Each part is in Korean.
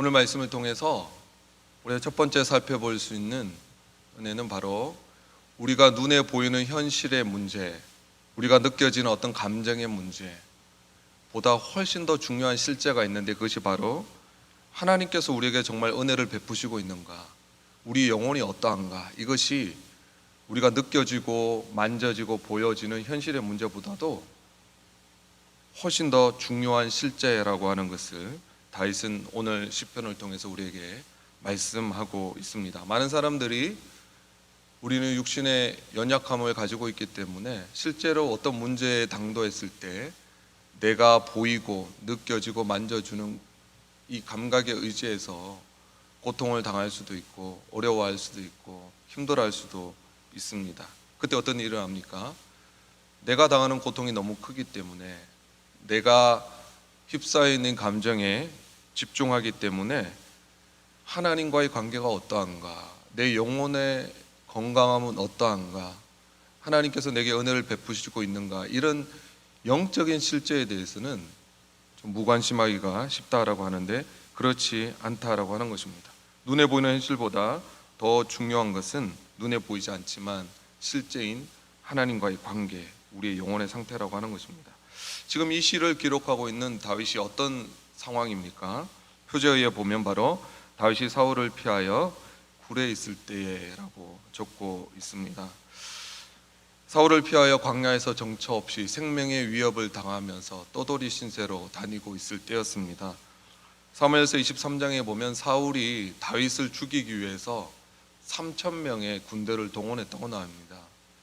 오늘 말씀을 통해서 우리가 첫 번째 살펴볼 수 있는 은혜는 바로 우리가 눈에 보이는 현실의 문제, 우리가 느껴지는 어떤 감정의 문제 보다 훨씬 더 중요한 실제가 있는데, 그것이 바로 하나님께서 우리에게 정말 은혜를 베푸시고 있는가, 우리 영혼이 어떠한가, 이것이 우리가 느껴지고 만져지고 보여지는 현실의 문제보다도 훨씬 더 중요한 실제라고 하는 것을 다윗은 오늘 시편을 통해서 우리에게 말씀하고 있습니다. 많은 사람들이 우리는 육신의 연약함을 가지고 있기 때문에 실제로 어떤 문제에 당도했을 때 내가 보이고 느껴지고 만져주는 이 감각에 의지해서 고통을 당할 수도 있고 어려워할 수도 있고 힘들어할 수도 있습니다. 그때 어떤 일을 합니까? 내가 당하는 고통이 너무 크기 때문에, 내가 휩싸여 있는 감정에 집중하기 때문에 하나님과의 관계가 어떠한가, 내 영혼의 건강함은 어떠한가, 하나님께서 내게 은혜를 베푸시고 있는가, 이런 영적인 실제에 대해서는 좀 무관심하기가 쉽다라고 하는데, 그렇지 않다라고 하는 것입니다. 눈에 보이는 현실보다 더 중요한 것은 눈에 보이지 않지만 실제인 하나님과의 관계, 우리의 영혼의 상태라고 하는 것입니다. 지금 이 시를 기록하고 있는 다윗이 어떤 상황입니까? 표제에 보면 바로 다윗이 사울을 피하여 굴에 있을 때라고 적고 있습니다. 사울을 피하여 광야에서 정처 없이 생명의 위협을 당하면서 떠돌이 신세로 다니고 있을 때였습니다. 사무엘서 23장에 보면 사울이 다윗을 죽이기 위해서 3,000명의 군대를 동원했다고 나옵니다.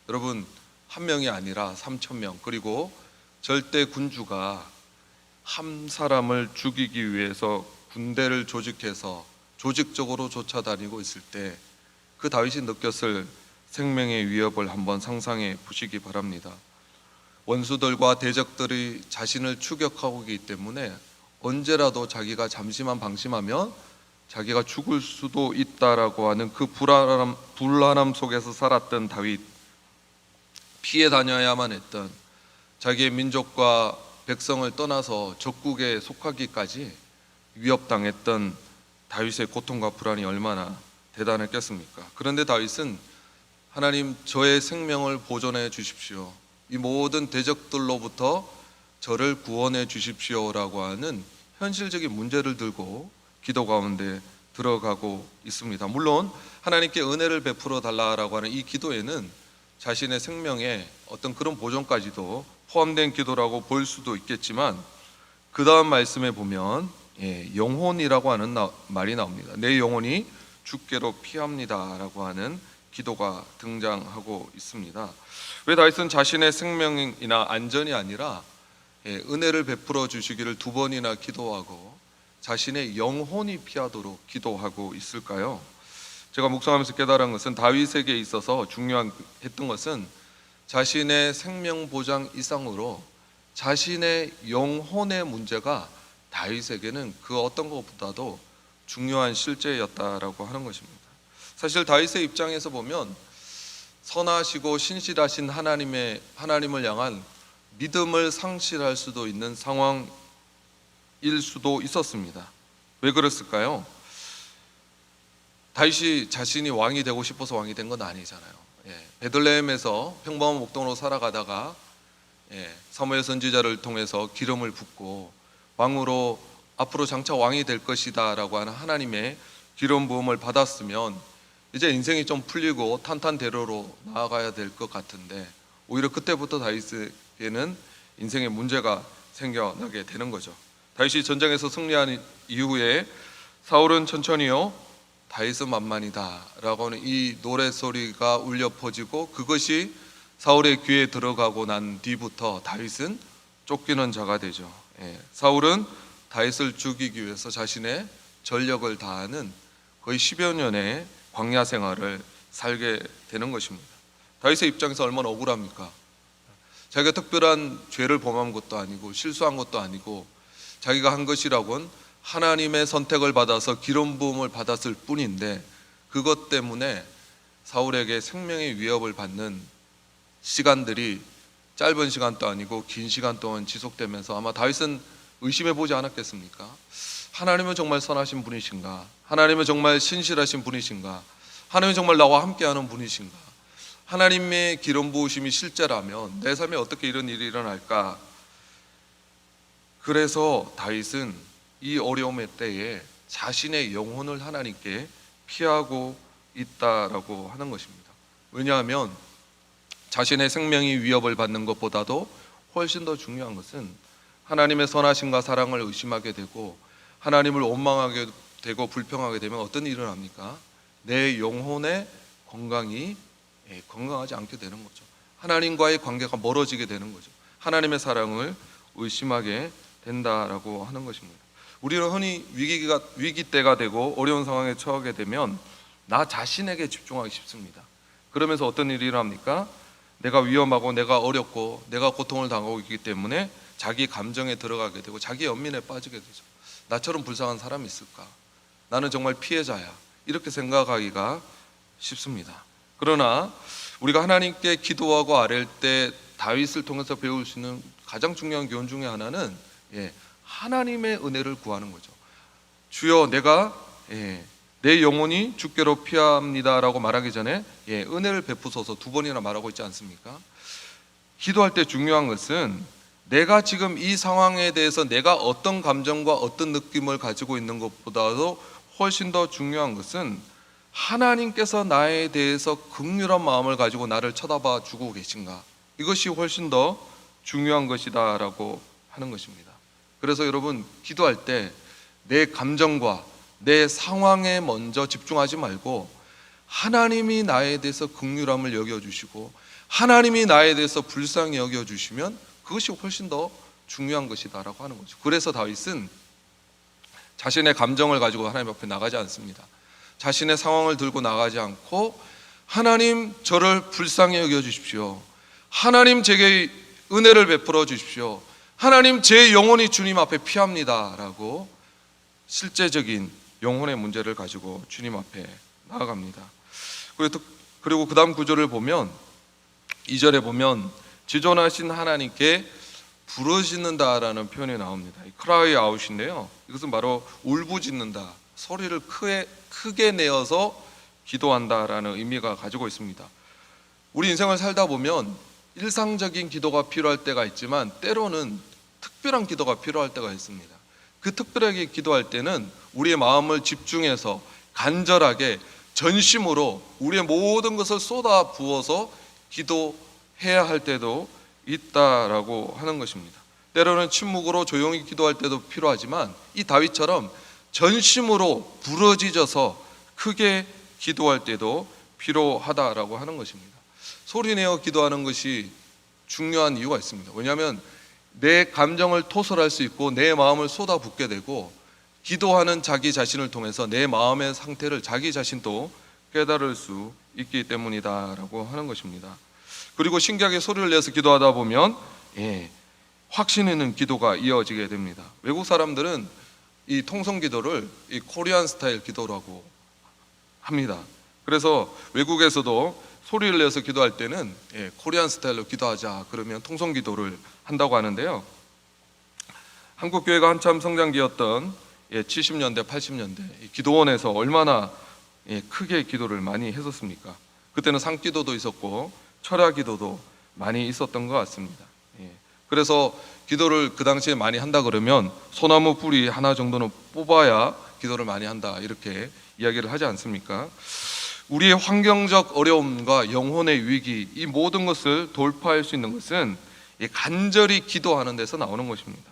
여러분, 한 명이 아니라 3,000명, 그리고 절대 군주가 한 사람을 죽이기 위해서 군대를 조직해서 조직적으로 쫓아다니고 있을 때 그 다윗이 느꼈을 생명의 위협을 한번 상상해 보시기 바랍니다. 원수들과 대적들이 자신을 추격하고 있기 때문에 언제라도 자기가 잠시만 방심하면 자기가 죽을 수도 있다라고 하는 그 불안함 속에서 살았던 다윗, 피해 다녀야만 했던, 자기의 민족과 백성을 떠나서 적국에 속하기까지 위협당했던 다윗의 고통과 불안이 얼마나 대단했겠습니까? 그런데 다윗은 하나님, 저의 생명을 보존해 주십시오, 이 모든 대적들로부터 저를 구원해 주십시오라고 하는 현실적인 문제를 들고 기도 가운데 들어가고 있습니다. 물론 하나님께 은혜를 베풀어 달라고 하는 이 기도에는 자신의 생명의 어떤 그런 보존까지도 포함된 기도라고 볼 수도 있겠지만, 그 다음 말씀에 보면 영혼이라고 하는 말이 나옵니다. 내 영혼이 주께로 피합니다 라고 하는 기도가 등장하고 있습니다. 왜 다윗은 자신의 생명이나 안전이 아니라 은혜를 베풀어 주시기를 2번이나 기도하고 자신의 영혼이 피하도록 기도하고 있을까요? 제가 묵상하면서 깨달은 것은 다윗에게 있어서 중요했던 것은 자신의 생명 보장 이상으로 자신의 영혼의 문제가 다윗에게는 그 어떤 것보다도 중요한 실제였다라고 하는 것입니다. 사실 다윗의 입장에서 보면 선하시고 신실하신 하나님을 향한 믿음을 상실할 수도 있는 상황일 수도 있었습니다. 왜 그랬을까요? 다윗이 자신이 왕이 되고 싶어서 왕이 된 건 아니잖아요. 베들레헴에서 평범한 목동으로 살아가다가 사무엘 선지자를 통해서 기름을 붓고 왕으로 앞으로 장차 왕이 될 것이다 라고 하는 하나님의 기름 부음을 받았으면 이제 인생이 좀 풀리고 탄탄대로로 나아가야 될 것 같은데, 오히려 그때부터 다윗에게는 인생의 문제가 생겨나게 되는 거죠. 다윗이 전쟁에서 승리한 이후에 사울은 천천히요, 다윗은 만만이다 라고 하는 이 노래소리가 울려 퍼지고, 그것이 사울의 귀에 들어가고 난 뒤부터 다윗은 쫓기는 자가 되죠. 사울은 다윗을 죽이기 위해서 자신의 전력을 다하는 거의 10여 년의 광야 생활을 살게 되는 것입니다. 다윗의 입장에서 얼마나 억울합니까? 자기가 특별한 죄를 범한 것도 아니고 실수한 것도 아니고 자기가 한 것이라곤 하나님의 선택을 받아서 기름 부음을 받았을 뿐인데, 그것 때문에 사울에게 생명의 위협을 받는 시간들이 짧은 시간도 아니고 긴 시간 동안 지속되면서 아마 다윗은 의심해 보지 않았겠습니까? 하나님은 정말 선하신 분이신가? 하나님은 정말 신실하신 분이신가? 하나님은 정말 나와 함께하는 분이신가? 하나님의 기름 부으심이 실제라면 내 삶에 어떻게 이런 일이 일어날까? 그래서 다윗은 이 어려움의 때에 자신의 영혼을 하나님께 피하고 있다라고 하는 것입니다. 왜냐하면 자신의 생명이 위협을 받는 것보다도 훨씬 더 중요한 것은 하나님의 선하심과 사랑을 의심하게 되고 하나님을 원망하게 되고 불평하게 되면 어떤 일을 합니까? 내 영혼의 건강이 건강하지 않게 되는 거죠. 하나님과의 관계가 멀어지게 되는 거죠. 하나님의 사랑을 의심하게 된다라고 하는 것입니다. 우리는 흔히 위기 때가 되고 어려운 상황에 처하게 되면 나 자신에게 집중하기 쉽습니다. 그러면서 어떤 일이 일어납니까? 내가 위험하고 내가 어렵고 내가 고통을 당하고 있기 때문에 자기 감정에 들어가게 되고 자기 연민에 빠지게 되죠. 나처럼 불쌍한 사람이 있을까? 나는 정말 피해자야. 이렇게 생각하기가 쉽습니다. 그러나 우리가 하나님께 기도하고 아뢰일 때 다윗을 통해서 배울 수 있는 가장 중요한 교훈 중에 하나는 하나님의 은혜를 구하는 거죠. 주여 내가 내 영혼이 주께로 피합니다라고 말하기 전에 은혜를 베푸소서 2번이나 말하고 있지 않습니까? 기도할 때 중요한 것은 내가 지금 이 상황에 대해서 내가 어떤 감정과 어떤 느낌을 가지고 있는 것보다도 훨씬 더 중요한 것은 하나님께서 나에 대해서 긍휼한 마음을 가지고 나를 쳐다봐 주고 계신가? 이것이 훨씬 더 중요한 것이다라고 하는 것입니다. 그래서 여러분 기도할 때 내 감정과 내 상황에 먼저 집중하지 말고 하나님이 나에 대해서 긍휼함을 여겨주시고 하나님이 나에 대해서 불쌍히 여겨주시면 그것이 훨씬 더 중요한 것이다라고 하는 거죠. 그래서 다윗은 자신의 감정을 가지고 하나님 앞에 나가지 않습니다. 자신의 상황을 들고 나가지 않고 하나님 저를 불쌍히 여겨주십시오. 하나님 제게 은혜를 베풀어 주십시오. 하나님 제 영혼이 주님 앞에 피합니다라고 실제적인 영혼의 문제를 가지고 주님 앞에 나아갑니다. 그리고 그 다음 구절을 보면 2절에 보면 지존하신 하나님께 부르짖는다라는 표현이 나옵니다. cry out인데요, 이것은 바로 울부짖는다, 소리를 크게 내어서 기도한다라는 의미가 가지고 있습니다. 우리 인생을 살다 보면 일상적인 기도가 필요할 때가 있지만 때로는 특별한 기도가 필요할 때가 있습니다. 그 특별하게 기도할 때는 우리의 마음을 집중해서 간절하게 전심으로 우리의 모든 것을 쏟아 부어서 기도해야 할 때도 있다라고 하는 것입니다. 때로는 침묵으로 조용히 기도할 때도 필요하지만 이 다윗처럼 전심으로 부르짖어서 크게 기도할 때도 필요하다라고 하는 것입니다. 소리내어 기도하는 것이 중요한 이유가 있습니다. 왜냐하면 내 감정을 토설할 수 있고 내 마음을 쏟아붓게 되고 기도하는 자기 자신을 통해서 내 마음의 상태를 자기 자신도 깨달을 수 있기 때문이다라고 하는 것입니다. 그리고 신기하게 소리를 내서 기도하다 보면 확신 있는 기도가 이어지게 됩니다. 외국 사람들은 이 통성 기도를 이 코리안 스타일 기도라고 합니다. 그래서 외국에서도 소리를 내서 기도할 때는 코리안 스타일로 기도하자 그러면 통성 기도를 한다고 하는데요. 한국 교회가 한참 성장기였던 70년대 80년대 기도원에서 얼마나 크게 기도를 많이 했었습니까? 그때는 상기도도 있었고 철야기도도 많이 있었던 것 같습니다. 그래서 기도를 그 당시에 많이 한다 그러면 소나무 뿌리 하나 정도는 뽑아야 기도를 많이 한다 이렇게 이야기를 하지 않습니까? 우리의 환경적 어려움과 영혼의 위기, 이 모든 것을 돌파할 수 있는 것은 간절히 기도하는 데서 나오는 것입니다.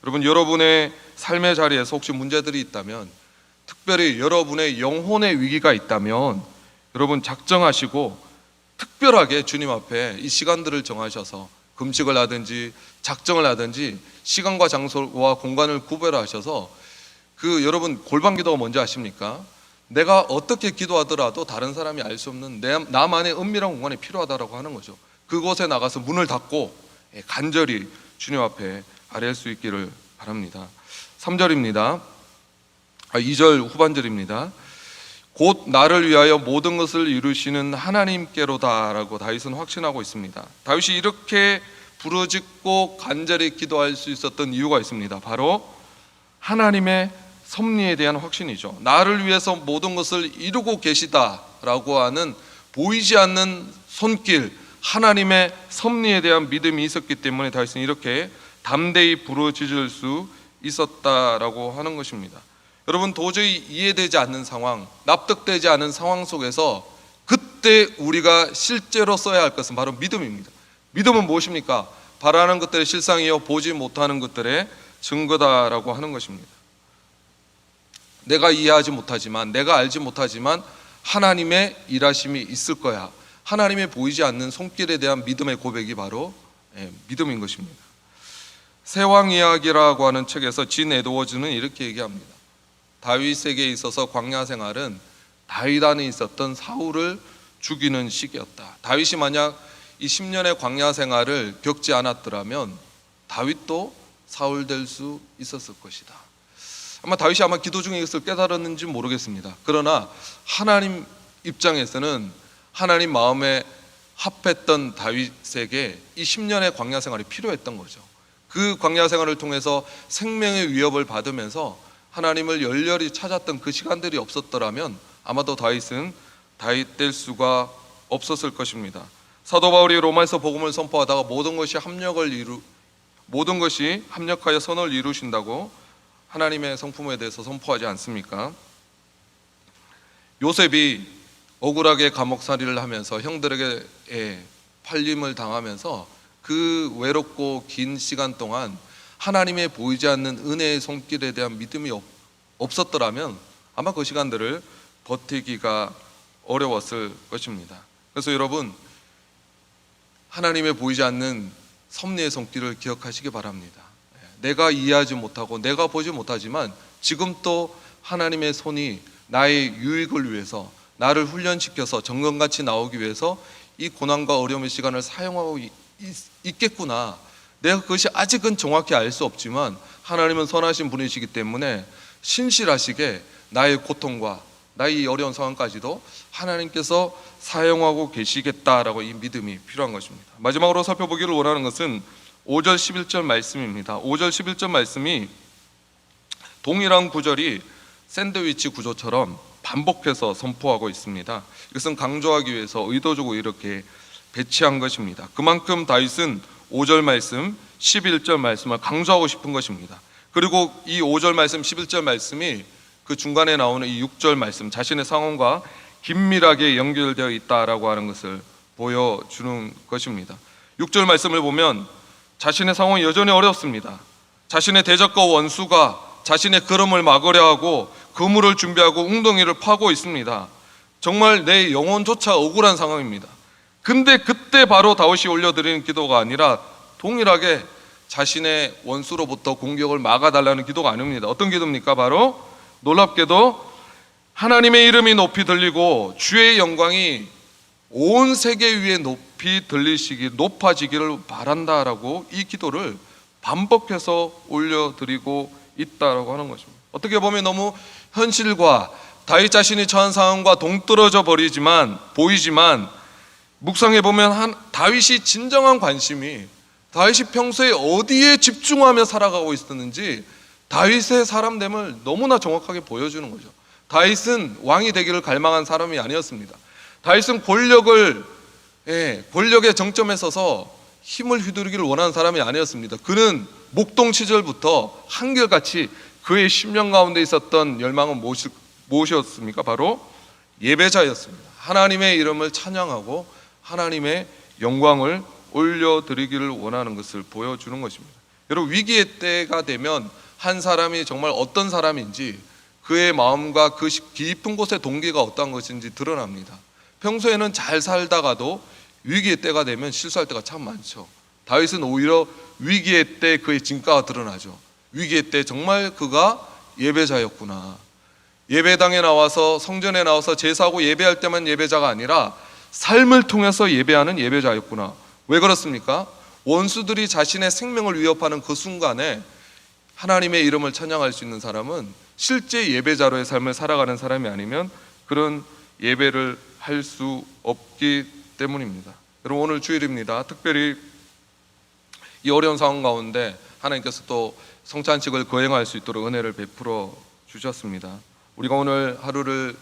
여러분, 여러분의 삶의 자리에서 혹시 문제들이 있다면, 특별히 여러분의 영혼의 위기가 있다면 여러분 작정하시고 특별하게 주님 앞에 이 시간들을 정하셔서 금식을 하든지 작정을 하든지 시간과 장소와 공간을 구별하셔서 여러분 골방 기도가 뭔지 아십니까? 내가 어떻게 기도하더라도 다른 사람이 알 수 없는 나만의 은밀한 공간이 필요하다라고 하는 거죠. 그곳에 나가서 문을 닫고 간절히 주님 앞에 아뢰할 수 있기를 바랍니다. 3절입니다. 2절 후반절입니다. 곧 나를 위하여 모든 것을 이루시는 하나님께로다라고 다윗은 확신하고 있습니다. 다윗이 이렇게 부르짖고 간절히 기도할 수 있었던 이유가 있습니다. 바로 하나님의 섭리에 대한 확신이죠. 나를 위해서 모든 것을 이루고 계시다라고 하는 보이지 않는 손길, 하나님의 섭리에 대한 믿음이 있었기 때문에 다윗은 이렇게 담대히 부르짖을 수 있었다라고 하는 것입니다. 여러분, 도저히 이해되지 않는 상황, 납득되지 않은 상황 속에서 그때 우리가 실제로 써야 할 것은 바로 믿음입니다. 믿음은 무엇입니까? 바라는 것들의 실상이요 보지 못하는 것들의 증거다라고 하는 것입니다. 내가 이해하지 못하지만, 내가 알지 못하지만 하나님의 일하심이 있을 거야. 하나님의 보이지 않는 손길에 대한 믿음의 고백이 바로 믿음인 것입니다. 세왕 이야기라고 하는 책에서 진 에드워즈는 이렇게 얘기합니다. 다윗에게 있어서 광야 생활은 다윗 안에 있었던 사울을 죽이는 시기였다. 다윗이 만약 이 10년의 광야 생활을 겪지 않았더라면 다윗도 사울 될 수 있었을 것이다. 아마 다윗이 기도 중에 이것을 깨달았는지 모르겠습니다. 그러나 하나님 입장에서는 하나님 마음에 합했던 다윗에게 이 10년의 광야 생활이 필요했던 거죠. 그 광야 생활을 통해서 생명의 위협을 받으면서 하나님을 열렬히 찾았던 그 시간들이 없었더라면 아마도 다윗은 다윗 될 수가 없었을 것입니다. 사도 바울이 로마에서 복음을 선포하다가 모든 것이 합력하여 선을 이루신다고 하나님의 성품에 대해서 선포하지 않습니까? 요셉이 억울하게 감옥살이를 하면서 형들에게 팔림을 당하면서 그 외롭고 긴 시간 동안 하나님의 보이지 않는 은혜의 손길에 대한 믿음이 없었더라면 아마 그 시간들을 버티기가 어려웠을 것입니다. 그래서 여러분, 하나님의 보이지 않는 섭리의 손길을 기억하시기 바랍니다. 내가 이해하지 못하고 내가 보지 못하지만 지금 또 하나님의 손이 나의 유익을 위해서, 나를 훈련시켜서 정금같이 나오기 위해서 이 고난과 어려움의 시간을 사용하고 있겠구나. 내가 그것이 아직은 정확히 알 수 없지만 하나님은 선하신 분이시기 때문에 신실하시게 나의 고통과 나의 어려운 상황까지도 하나님께서 사용하고 계시겠다라고 이 믿음이 필요한 것입니다. 마지막으로 살펴보기를 원하는 것은 5절 11절 말씀입니다. 5절 11절 말씀이 동일한 구절이 샌드위치 구조처럼 반복해서 선포하고 있습니다. 이것은 강조하기 위해서 의도적으로 이렇게 배치한 것입니다. 그만큼 다윗은 5절 말씀, 11절 말씀을 강조하고 싶은 것입니다. 그리고 이 5절 말씀, 11절 말씀이 그 중간에 나오는 이 6절 말씀, 자신의 상황과 긴밀하게 연결되어 있다라고 하는 것을 보여주는 것입니다. 6절 말씀을 보면 자신의 상황이 여전히 어렵습니다. 자신의 대적과 원수가 자신의 걸음을 막으려 하고 그물을 준비하고 웅덩이를 파고 있습니다. 정말 내 영혼조차 억울한 상황입니다. 근데 그때 바로 다윗이 올려드리는 기도가 아니라 동일하게 자신의 원수로부터 공격을 막아달라는 기도가 아닙니다. 어떤 기도입니까? 바로 놀랍게도 하나님의 이름이 높이 들리고 주의 영광이 온 세계 위에 높이 높아지기를 바란다라고 이 기도를 반복해서 올려드리고 있다라고 하는 것입니다. 어떻게 보면 너무 현실과 다윗 자신이 처한 상황과 동떨어져 보이지만 묵상해 보면 다윗이 진정한 관심이, 다윗이 평소에 어디에 집중하며 살아가고 있었는지 다윗의 사람됨을 너무나 정확하게 보여주는 거죠. 다윗은 왕이 되기를 갈망한 사람이 아니었습니다. 다윗은 권력의 정점에 서서 힘을 휘두르기를 원하는 사람이 아니었습니다. 그는 목동 시절부터 한결같이 그의 심령 가운데 있었던 열망은 무엇이었습니까? 바로 예배자였습니다. 하나님의 이름을 찬양하고 하나님의 영광을 올려드리기를 원하는 것을 보여주는 것입니다. 여러분, 위기의 때가 되면 한 사람이 정말 어떤 사람인지, 그의 마음과 그 깊은 곳의 동기가 어떠한 것인지 드러납니다. 평소에는 잘 살다가도 위기의 때가 되면 실수할 때가 참 많죠. 다윗은 오히려 위기의 때 그의 진가가 드러나죠. 위기의 때 정말 그가 예배자였구나. 예배당에 나와서, 성전에 나와서 제사하고 예배할 때만 예배자가 아니라 삶을 통해서 예배하는 예배자였구나. 왜 그렇습니까? 원수들이 자신의 생명을 위협하는 그 순간에 하나님의 이름을 찬양할 수 있는 사람은 실제 예배자로의 삶을 살아가는 사람이 아니면 그런 예배를 할 수 없기 때문입니다. 여러분, 오늘 주일입니다. 특별히 이 어려운 상황 가운데 하나님께서 또 성찬식을 거행할 수 있도록 은혜를 베풀어 주셨습니다. 우리가 오늘 하루를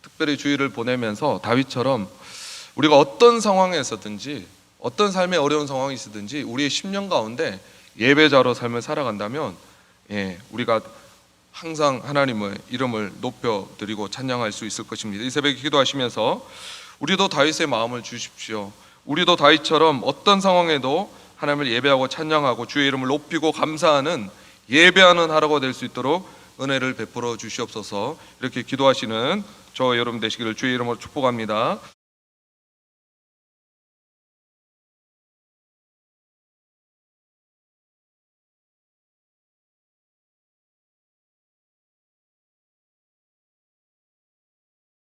특별히 주일을 보내면서 다윗처럼 우리가 어떤 상황에서든지 어떤 삶의 어려운 상황이 있으든지 우리의 심령 가운데 예배자로 삶을 살아간다면 우리가 항상 하나님의 이름을 높여드리고 찬양할 수 있을 것입니다. 이 새벽에 기도하시면서 우리도 다윗의 마음을 주십시오. 우리도 다윗처럼 어떤 상황에도 하나님을 예배하고 찬양하고 주의 이름을 높이고 감사하는 예배하는 하루가 될 수 있도록 은혜를 베풀어 주시옵소서. 이렇게 기도하시는 저 여러분 되시기를 주의 이름으로 축복합니다.